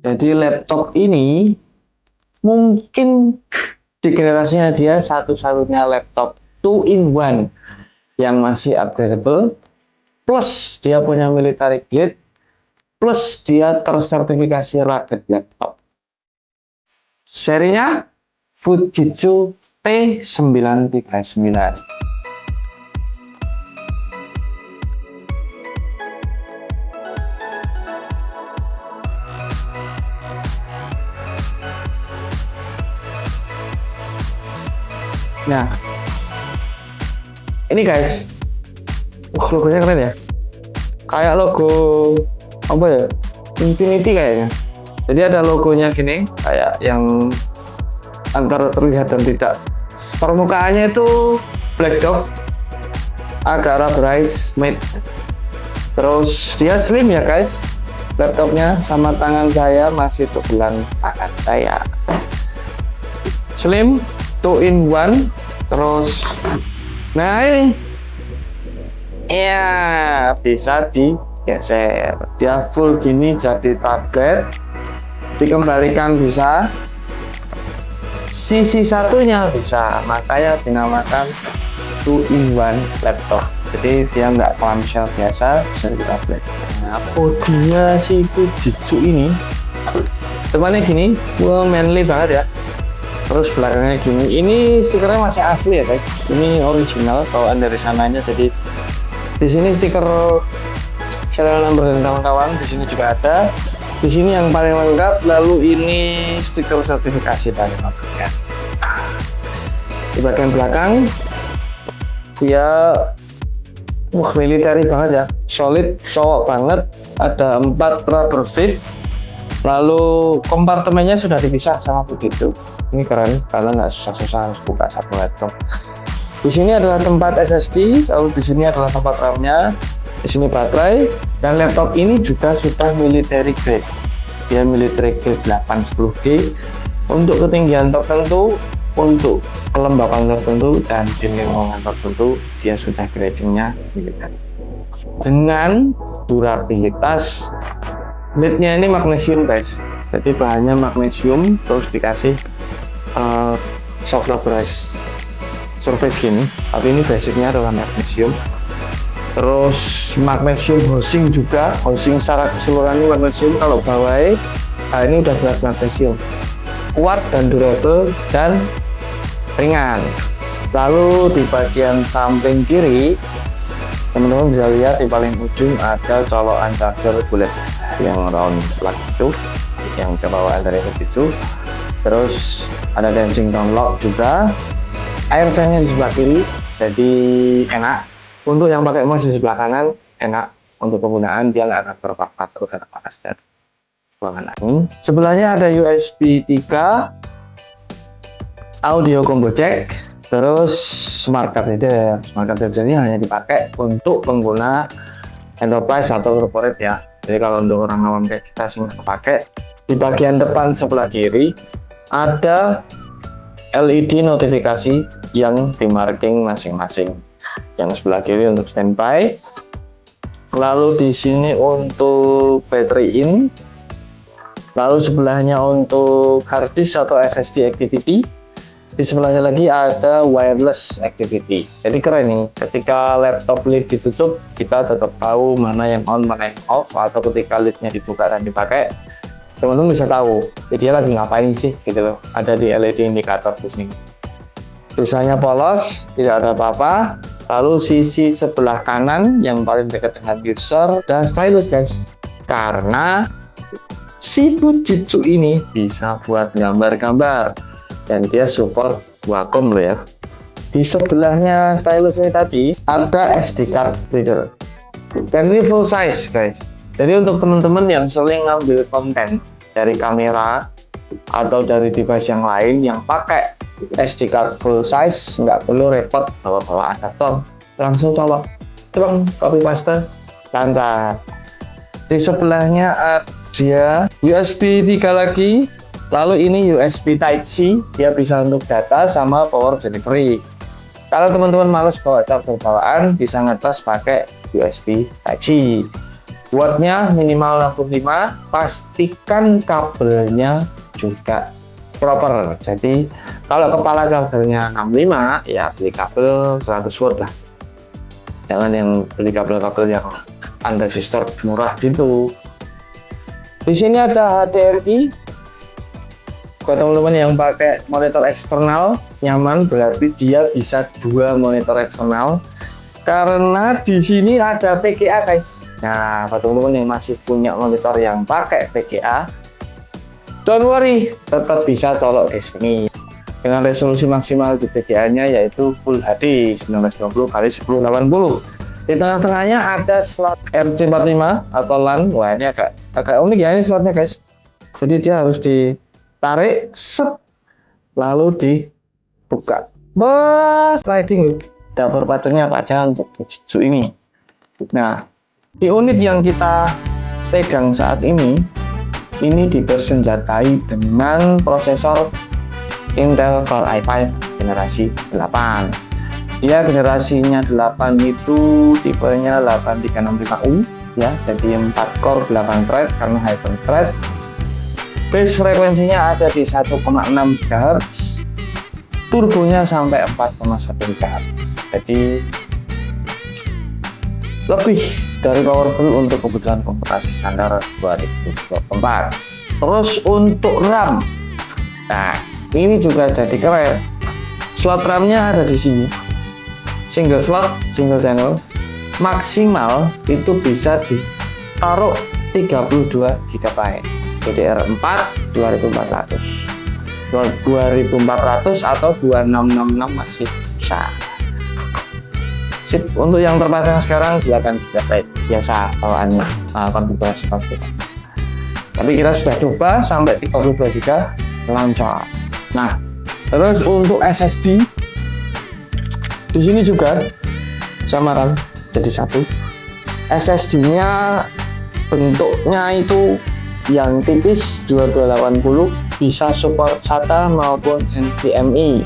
Jadi laptop ini mungkin di generasinya dia satu-satunya laptop 2-in-1 yang masih upgradable, plus dia punya military grade, plus dia tersertifikasi rugged laptop. Serinya Fujitsu T939. Nah, ini guys, logonya keren ya, kayak logo apa ya, Infinity kayaknya. Jadi ada logonya gini, kayak yang antara terlihat dan tidak. Permukaannya itu black dog, agak rubberized matte. Terus dia slim ya guys, laptopnya sama tangan saya masih tebelan tangan saya. Slim, 2-in-1. Terus nah ini ya bisa digeser, dia full gini jadi tablet, dikembalikan bisa, sisi satunya bisa, makanya dinamakan 2-in-1 laptop. Jadi dia nggak clamshell biasa, bisa jadi tablet. Nah, bodinya si Fujitsu ini temannya gini, wah manly banget ya. Terus belakangnya gini, ini stikernya masih asli ya guys, ini original bawaan dari sananya. Jadi di sini stiker serial number dan kawan-kawan, di sini juga ada. Di sini yang paling lengkap, lalu ini stiker sertifikasi dari pabriknya. Di bagian belakang dia military banget ya, solid, cowok banget. Ada 4 rubber feet, lalu kompartemennya sudah dipisah sama begitu. Ini keren karena nggak susah-susah harus buka satu laptop. Di sini adalah tempat SSD, lalu di sini adalah tempat RAM-nya, di sini baterai, dan laptop ini juga sudah military grade. Dia military grade 810G untuk ketinggian tertentu, untuk kelembapan tertentu, dan di lingkungan tertentu dia sudah gradingnya military. Dengan durabilitas, leadnya ini magnesium guys. Jadi bahannya magnesium, terus dikasih soft rubberized surface gini, tapi ini basicnya adalah magnesium. Terus magnesium housing juga, housing secara keseluruhan ini magnesium. Kalau bawahnya ini udah jelas magnesium, kuat dan durable dan ringan. Lalu di bagian samping kiri teman-teman bisa lihat di paling ujung ada colokan charger bullet yang round plug itu, yang kebawaan dari Fujitsu. Terus ada dancing tone lock juga, air fan-nya di sebelah kiri, jadi enak. Untuk yang pakai mouse di sebelah kanan, enak untuk penggunaan, dia nggak akan terbakar udara panas dan ruangan angin. Sebelahnya ada USB 3, audio combo jack, terus smart card reader. Smart card reader ini hanya dipakai untuk pengguna enterprise atau corporate ya. Jadi kalau untuk orang awam kayak kita sih nggak pakai. Di bagian depan sebelah kiri ada LED notifikasi yang dimarking masing-masing. Yang sebelah kiri untuk standby, lalu di sini untuk battery in, lalu sebelahnya untuk hard disk atau SSD activity. Di sebelahnya lagi ada wireless activity. Jadi keren nih, ketika laptop lid ditutup kita tetap tahu mana yang on mana yang off, atau ketika lidnya dibuka dan dipakai teman-teman bisa tahu dia lagi ngapain sih gitu loh. Ada di LED indikator di sini. Tulisannya polos, tidak ada apa-apa. Lalu sisi sebelah kanan yang paling dekat dengan user dan stylus guys, karena si Fujitsu ini bisa buat gambar-gambar dan dia support Wacom loh ya. Di sebelahnya stylus ini tadi ada SD card reader dan ini full size guys. Jadi untuk teman-teman yang sering ngambil konten dari kamera atau dari device yang lain yang pakai SD card full size, nggak perlu repot bawa-bawa adaptor, langsung colok, copy paste, lancar. Di sebelahnya ada USB 3 lagi, lalu ini USB Type C, dia bisa untuk data sama power delivery. Kalau teman-teman males bawa charger bawaan, bisa ngecas pakai USB Type C. wattnya minimal 65, pastikan kabelnya juga proper. Jadi kalau kepala chargernya 65 ya beli kabel 100 watt lah, jangan yang beli kabel-kabel yang under resistor murah gitu. Di sini ada HDMI. Buat teman-teman yang pakai monitor eksternal nyaman, berarti dia bisa 2 monitor eksternal karena di sini ada VGA guys. Nah, buat teman-teman yang masih punya monitor yang pakai VGA, don't worry, tetap bisa colok di sini dengan resolusi maksimal di VGA-nya yaitu Full HD 1920x1080. Di tengah-tengahnya ada slot RJ45 atau LAN. Wah, ini agak unik ya ini slotnya guys. Jadi dia harus ditarik, set, lalu dibuka. Sliding. Dapur pacunya apa aja untuk Fujitsu ini. Nah, di unit yang kita pegang saat ini dipersenjatai dengan prosesor Intel Core i5 generasi 8. Dia generasinya 8 itu tipenya 8365U ya, jadi 4 core 8 thread karena hyper thread. Base frekuensinya ada di 1,6 GHz, turbonya sampai 4,1 GHz. Jadi lebih dari powerful untuk kebutuhan komputasi standar 2024. Terus untuk RAM, nah ini juga jadi keren. Slot RAM-nya ada di sini, single slot, single channel, maksimal itu bisa ditaruh 32 GB, DDR4 2400 atau 2666 masih bisa. Sip. Untuk yang terpasang sekarang 8 GB biasa bawaannya, konfigurasi komputer. Tapi kita sudah coba sampai 32 GB lancar. Nah, terus untuk SSD di sini juga samaran jadi satu. SSD-nya bentuknya itu yang tipis 2280, bisa support SATA maupun NVMe.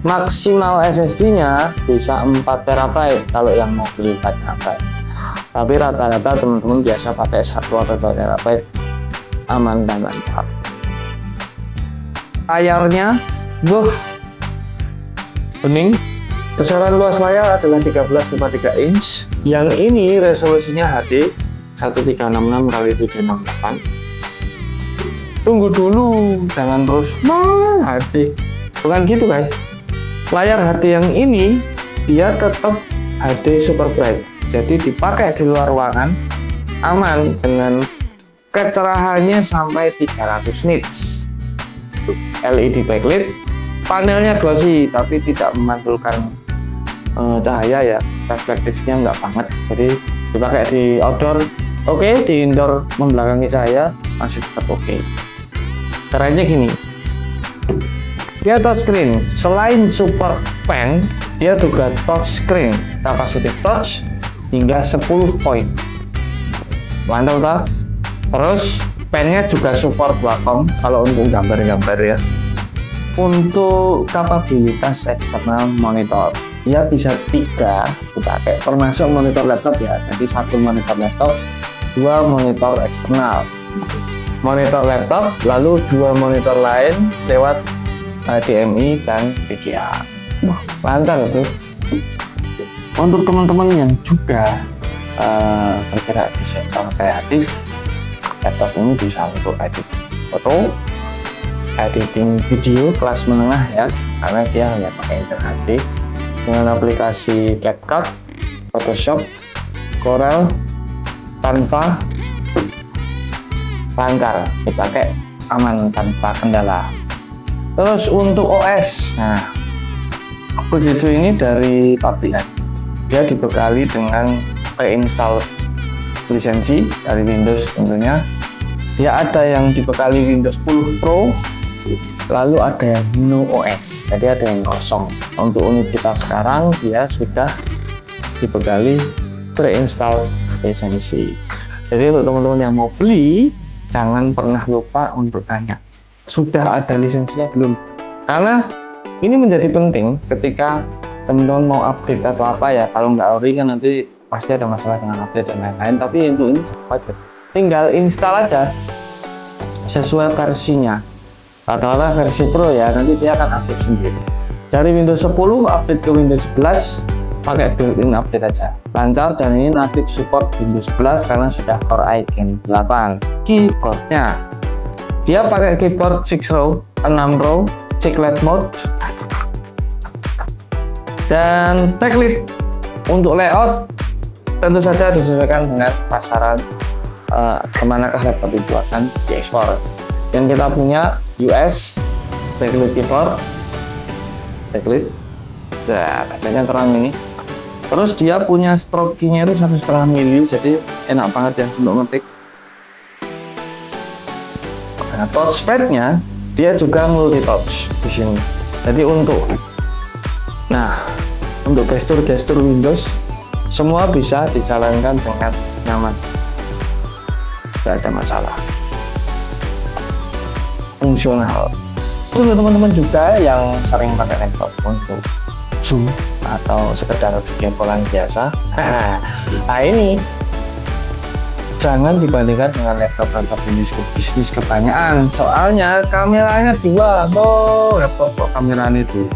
Maksimal SSD-nya bisa 4 TB kalau yang mau beli 4 TB. Tapi rata-rata teman-teman biasa pakai 1 atau 2 TB aman dan lancar. Layarnya bening. Besaran luas layar adalah 13,3 inch. Yang ini resolusinya HD 1366x768. Tunggu dulu, jangan terus HD. Bukan gitu guys. Layar HD yang ini dia tetap HD super bright. Jadi dipakai di luar ruangan aman dengan kecerahannya sampai 300 nits. LED backlit, panelnya glossy tapi tidak memantulkan cahaya ya, perspektifnya nggak banget. Jadi dipakai di outdoor oke, di indoor membelakangi cahaya masih tetap oke. Caranya gini, dia touchscreen. Selain support pen, dia juga touchscreen, capacitive touch hingga 10 poin. Mantap tak? Terus pennya juga support Wacom kalau untuk gambar-gambar ya. Untuk kapabilitas eksternal monitor, dia bisa 3 dipakai, termasuk monitor laptop ya. Jadi 1 monitor laptop, 2 monitor eksternal. Monitor laptop, lalu 2 monitor lain lewat HDMI dan VGA. Wah, mantap tuh. Untuk teman-teman yang juga bergerak di sektor kreatif, laptop ini bisa untuk edit foto, editing video kelas menengah ya, karena dia hanya pakai Intel HD dengan aplikasi CapCut, Photoshop, Corel tanpa lancar, dipakai aman tanpa kendala. Terus untuk OS, nah Fujitsu ini dari pabrikan, dia dibekali dengan pre-install lisensi dari Windows tentunya. Dia ada yang dibekali Windows 10 Pro, lalu ada yang no OS, jadi ada yang kosong. Untuk unit kita sekarang dia sudah dibekali pre-install lisensi. Jadi untuk teman-teman yang mau beli, jangan pernah lupa untuk tanya sudah ada lisensinya belum, karena ini menjadi penting ketika teman-teman mau upgrade atau apa ya. Kalau nggak ori kan nanti pasti ada masalah dengan update dan lain-lain, tapi untuk ini wajar. Tinggal install aja sesuai versinya. Katakanlah versi Pro ya, nanti dia akan update sendiri. Dari Windows 10 update ke Windows 11 pakai built-in update aja, lancar. Dan ini native support Windows 11 karena sudah Core i Gen 8. Keyboardnya dia pakai keyboard 6 row, 6 row, chiclet mode, dan backlit. Untuk layout tentu saja disesuaikan dengan pasaran kemanakah laptop itu akan diekspor. Yang kita punya US backlit keyboard, backlit, nah backlightnya terang ini. Terus dia punya stroke key-nya itu 1,5 mili, jadi enak banget ya untuk ngetik. Nah, touchpad-nya dia juga multi touch di sini. Jadi untuk gestur Windows semua bisa dijalankan dengan nyaman, tidak ada masalah, fungsional. Untuk teman-teman juga yang sering pakai laptop untuk Zoom atau sekedar video callan biasa, nah ini jangan dibandingkan dengan laptop bisnis kebanyakan, soalnya kameranya 2. Laptop kok kameranya 2.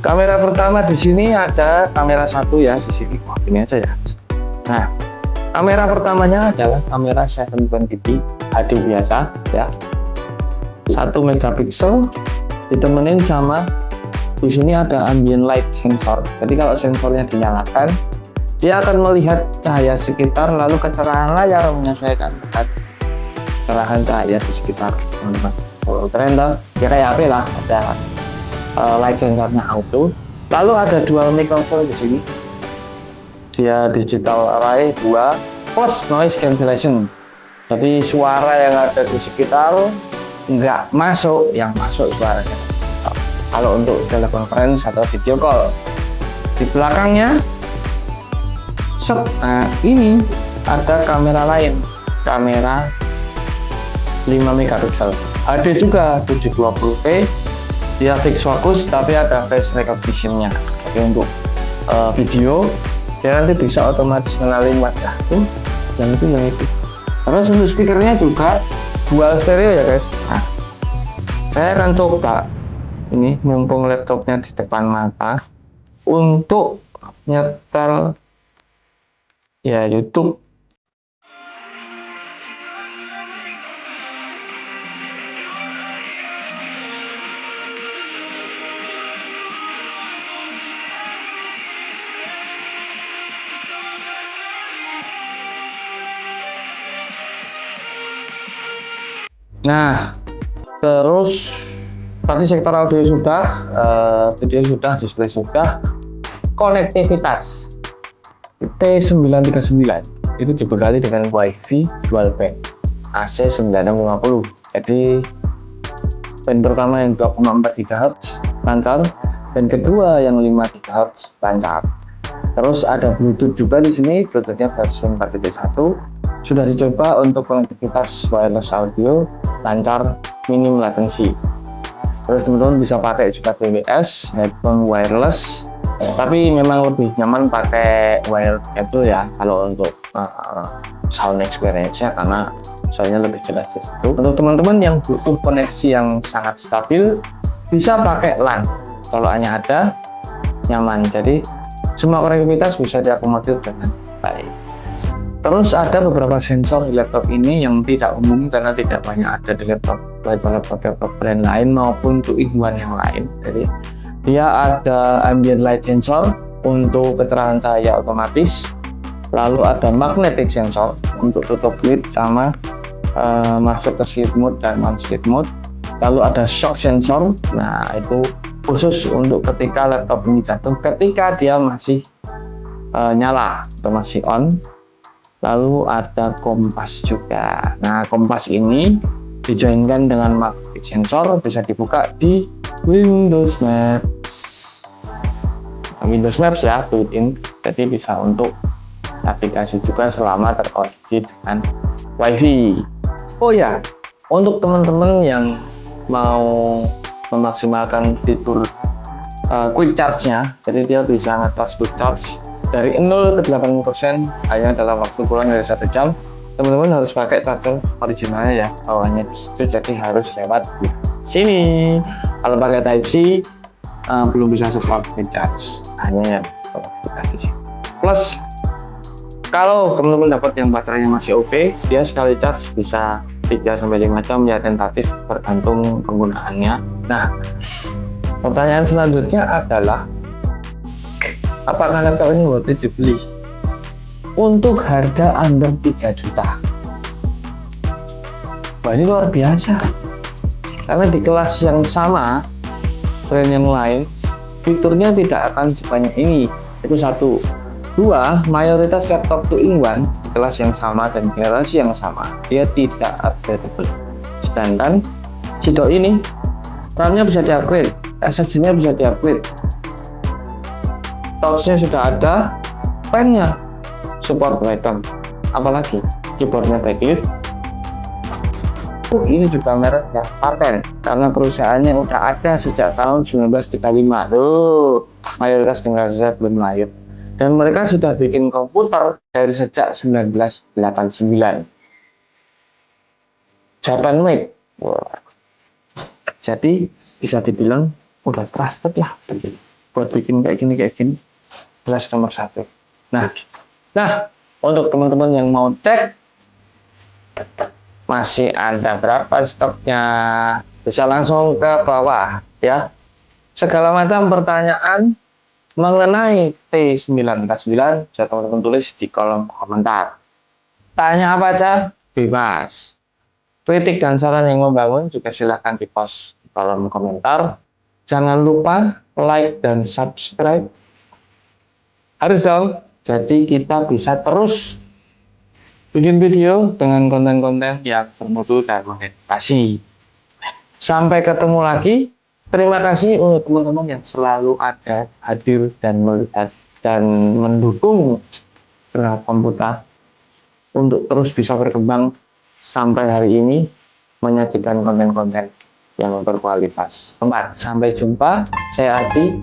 Kamera pertama di sini ada kamera 1 ya di sini. Ini aja ya. Nah, kamera pertamanya adalah kamera 720p HD biasa ya, 1 megapiksel, ditemenin sama di sini ada ambient light sensor. Jadi kalau sensornya dinyalakan, dia akan melihat cahaya sekitar, lalu kecerahan layar menyesuaikan dengan kecerahan cahaya di sekitar teman-teman. Kalau keren tuh, ya kayak HP lah, ada light sensornya auto. Lalu ada dual microphone di sini. Dia digital array 2 plus noise cancellation. Jadi suara yang ada di sekitar nggak masuk, yang masuk suaranya. Kalau untuk telekonferensi atau video call. Di belakangnya nah ini ada kamera lain, kamera 5 megapiksel. Ada juga 720p, dia fix fokus tapi ada face recognition-nya. Jadi untuk video dia nanti bisa otomatis mengenali wajah dan itu yang itu. Terus untuk speakernya juga dual stereo ya guys. Nah, saya akan coba ini mumpung laptopnya di depan mata untuk nyetel ya YouTube. Nah, terus tadi sektor audio sudah, video sudah, display sudah, konektivitas T939 itu dibekali dengan WiFi dual band AC 9650. Jadi band pertama yang 2,4 GHz lancar, band kedua yang 5 GHz lancar. Terus ada Bluetooth juga di sini, Bluetoothnya versi 4.1 sudah dicoba untuk konektivitas wireless audio lancar, minim latency. Terus teman-teman bisa pakai juga TWS, headphone wireless, tapi memang lebih nyaman pakai wired itu ya kalau untuk sound experience-nya, karena soalnya lebih jelas di situ. Untuk teman-teman yang butuh koneksi yang sangat stabil bisa pakai LAN, kalau hanya ada nyaman. Jadi semua konektivitas bisa diakomodir dengan baik. Terus ada beberapa sensor di laptop ini yang tidak umum karena tidak banyak ada di laptop brand lain maupun two-in-one yang lain. Jadi dia ada ambient light sensor untuk kecerahan cahaya otomatis, lalu ada magnetic sensor untuk tutup lid sama masuk ke sleep mode dan non sleep mode, lalu ada shock sensor. Nah itu khusus untuk ketika laptop ini jatuh ketika dia masih nyala atau masih on. Lalu ada kompas juga. Nah kompas ini dijoinkan dengan magnetic sensor, bisa dibuka di Windows Maps. Windows Maps ya built-in, jadi bisa untuk navigasi juga selama terkoneksi dengan WiFi. Oh ya, untuk teman-teman yang mau memaksimalkan fitur quick charge-nya, jadi dia bisa nge-charge quick charge dari 0 ke 80% hanya dalam waktu kurang dari 1 jam. Teman-teman harus pakai charger originalnya ya, bawahnya itu, jadi harus lewat di sini. Kalau pakai Type C belum bisa support charge, hanya yang aplikasi. Plus kalau teman-teman dapat yang baterainya masih OP, dia sekali charge bisa 3-5 jam ya, tentatif bergantung penggunaannya. Nah, pertanyaan selanjutnya adalah apakah laptop ini worth it dibeli untuk harga under 3 juta? Wah, ini luar biasa, karena di kelas yang sama brand yang lain fiturnya tidak akan sebanyak ini. Itu satu. Dua, mayoritas laptop 2-in-1 kelas yang sama dan generasi yang sama dia tidak upgradable. Sedangkan Cido ini RAM-nya bisa di-upgrade, SSD-nya bisa di-upgrade, touch-nya sudah ada, pen-nya support Wacom, apalagi keyboardnya backlit. Ini juga mereknya paten karena perusahaannya udah ada sejak tahun 1935. Tuh, mayoritas generasi Z belum lahir. Dan mereka sudah bikin komputer dari sejak 1989. Japan made. Wow. Jadi bisa dibilang udah trusted lah buat bikin kayak gini. Jelas nomor 1. Nah, untuk teman-teman yang mau cek masih ada berapa stoknya, bisa langsung ke bawah ya. Segala macam pertanyaan mengenai T9K9 bisa teman-teman tulis di kolom komentar. Tanya apa aja bebas. Kritik dan saran yang membangun juga silahkan di post di kolom komentar. Jangan lupa like dan subscribe. Harus dong, jadi kita bisa terus bikin video dengan konten-konten yang bermutu dan mengedukasi. Sampai ketemu lagi. Terima kasih untuk teman-teman yang selalu ada, hadir dan melihat dan mendukung Gerak Komputa untuk terus bisa berkembang sampai hari ini menyajikan konten-konten yang berkualitas. Sampai jumpa, saya Adi.